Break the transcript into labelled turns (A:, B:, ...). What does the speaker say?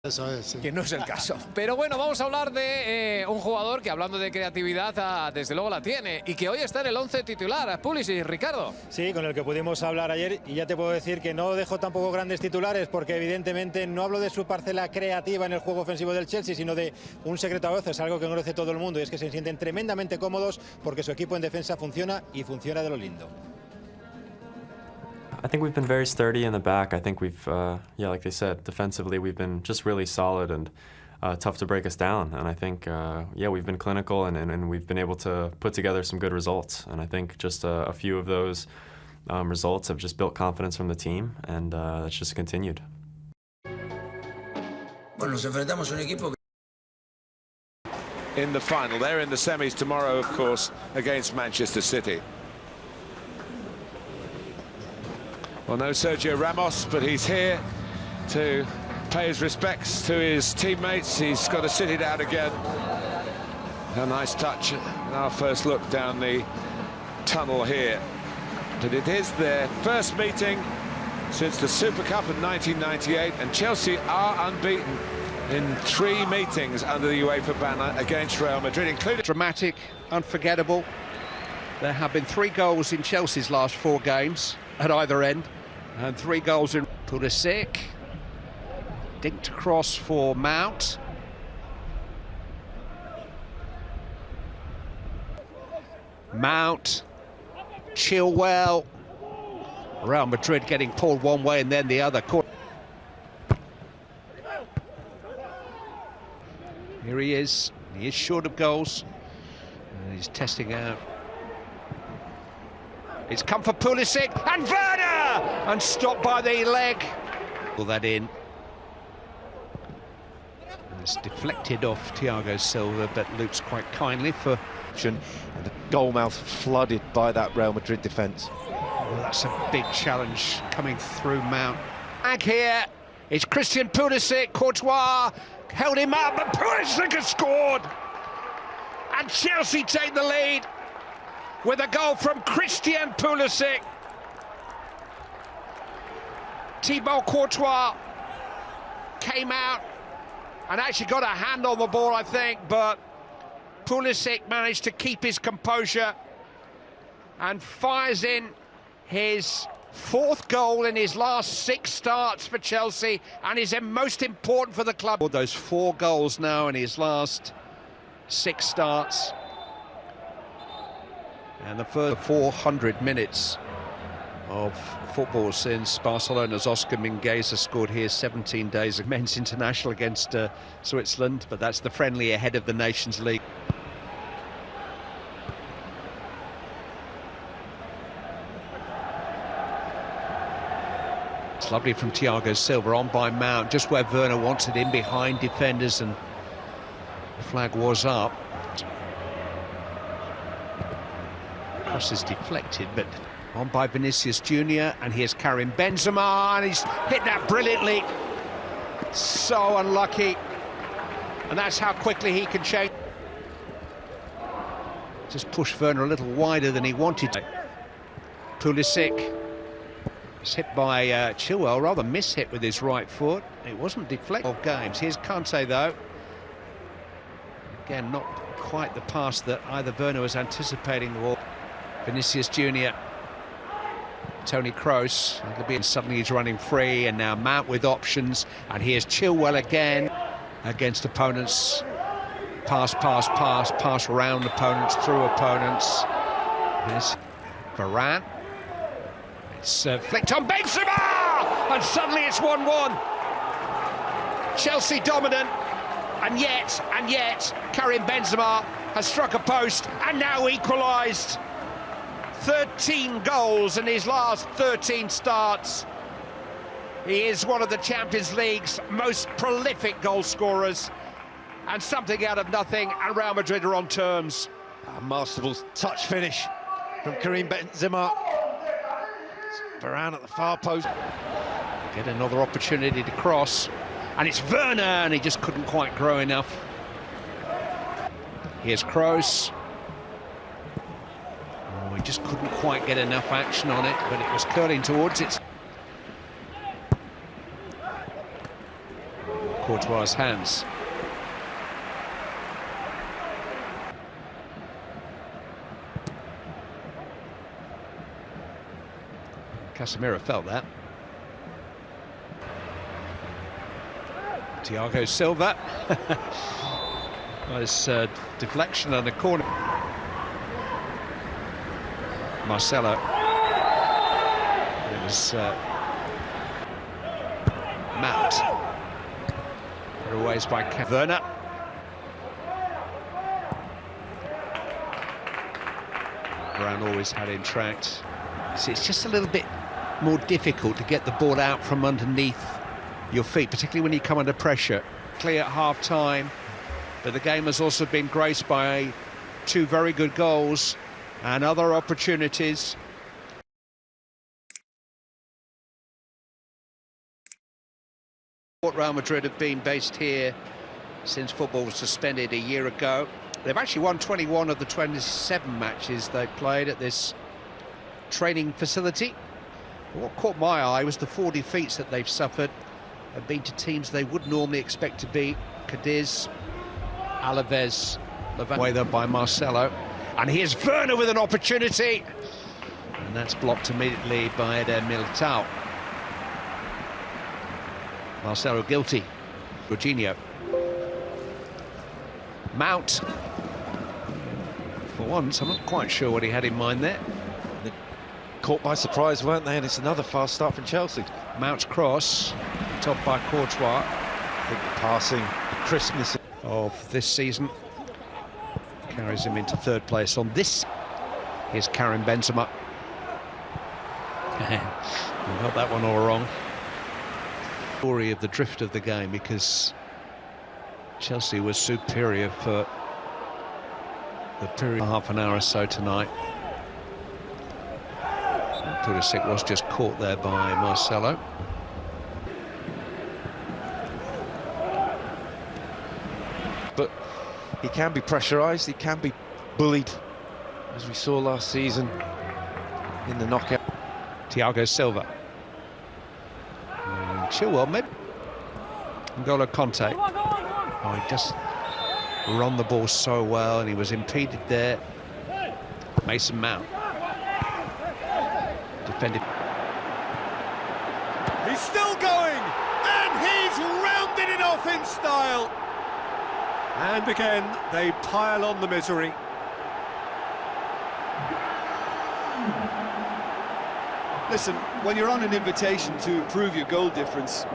A: Eso es, sí.
B: Que no es el caso. Pero bueno, vamos a hablar de un jugador que, hablando de creatividad, desde luego la tiene y que hoy está en el 11 titular, Pulisic, Ricardo.
C: Sí, con el que pudimos hablar ayer, y ya te puedo decir que no dejo tampoco grandes titulares, porque evidentemente no hablo de su parcela creativa en el juego ofensivo del Chelsea, sino de un secreto a voces, algo que conoce todo el mundo, y es que se sienten tremendamente cómodos porque su equipo en defensa funciona, y funciona de lo lindo.
D: I think we've been very sturdy in the back. I think we've, yeah, like they said, defensively we've been just really solid and tough to break us down. And I think, yeah, we've been clinical and we've been able to put together some good results. And I think just a few of those results have just built confidence from the team, and that's just continued.
E: Bueno, nos enfrentamos a un equipo que...
F: In the final, they're in the semis tomorrow, of course, against Manchester City. Well, no Sergio Ramos, but he's here to pay his respects to his teammates. He's got to sit it out again. A nice touch. Our first look down the tunnel here. But it is their first meeting since the Super Cup in 1998, and Chelsea are unbeaten in 3 meetings under the UEFA banner against Real Madrid, including...
G: Dramatic, unforgettable. There have been 3 goals in Chelsea's last 4 games at either end, and 3 goals in Pulisic. Dinked across for Mount. Mount, Chilwell. Real Madrid getting pulled one way and then the other. Here he is short of goals, and he's testing out. It's come for Pulisic, and Werner! And stopped by the leg. Pull that in. It's deflected off Thiago Silva, but loops quite kindly for...
H: And the goal mouth flooded by that Real Madrid defence.
G: Well, that's a big challenge coming through Mount. Back here, it's Christian Pulisic. Courtois held him up, but Pulisic has scored! And Chelsea take the lead with a goal from Christian Pulisic. Thibaut Courtois came out and actually got a hand on the ball, I think, but Pulisic managed to keep his composure and fires in his 4th goal in his last 6 starts for Chelsea, and is most important for the club. Those 4 goals now in his last 6 starts. And the first 400 minutes of football since Barcelona's Oscar Mingueza scored here 17 days of men's international against Switzerland, but that's the friendly ahead of the Nations League. It's lovely from Thiago Silva, on by Mount, just where Werner wants it, in behind defenders, and the flag was up. Cross is deflected, but on by Vinicius Junior, and here's Karim Benzema, and he's hit that brilliantly. So unlucky, and that's how quickly he can change. Just pushed Werner a little wider than he wanted to. Pulisic was hit by Chilwell, rather miss-hit with his right foot. It wasn't deflected of games. Here's Kante though. Again, not quite the pass that either Werner was anticipating or Vinicius Junior. Tony Kroos, suddenly he's running free, and now Mount with options, and here's Chilwell again against opponents. Pass around opponents, through opponents. Here's Varane. It's flicked on Benzema, and suddenly it's 1-1. Chelsea dominant, and yet Karim Benzema has struck a post and now equalised. 13 goals in his last 13 starts. He is one of the Champions League's most prolific goal scorers, and something out of nothing, and Real Madrid are on terms.
H: A masterful touch finish from Karim Benzema. Varane at the far post.
G: Get another opportunity to cross, and it's Werner, and he just couldn't quite grow enough. Here's Kroos. Oh, he just couldn't quite get enough action on it, but it was curling towards it. Courtois' hands. Casemiro felt that. Thiago Silva. Nice deflection on the corner. Marcelo. It was Mount. Put away by Werner. Brown always had him tracked. So it's just a little bit more difficult to get the ball out from underneath your feet, particularly when you come under pressure. Clear at half-time, but the game has also been graced by 2 very good goals and other opportunities. Real Madrid have been based here since football was suspended a year ago. They've actually won 21 of the 27 matches they played at this training facility. What caught my eye was the 4 defeats that they've suffered and been to teams they would normally expect to beat. Cadiz, Alaves, away there by Marcelo. And here's Werner with an opportunity. And that's blocked immediately by Eder Militao. Marcelo guilty. Jorginho. Mount. For once, I'm not quite sure what he had in mind there.
H: Caught by surprise, weren't they? And it's another fast start from Chelsea.
G: Mount's cross, topped by Courtois.
H: I think the passing, crispness
G: of this season carries him into 3rd place on this. Here's Karim Benzema. You got that one all wrong. Story of the drift of the game, because Chelsea was superior for the period half an hour or so tonight. Pulisic was just caught there by Marcelo.
H: but he can be pressurised, he can be bullied, as we saw last season in the knockout.
G: Thiago Silva. Chilwell, maybe. N'Golo Conte. Oh, he just run the ball so well, and he was impeded there. Mason Mount. Defended.
A: He's still going, and he's rounded it off in style. And again, they pile on the misery. Listen, when you're on an invitation to improve your goal difference,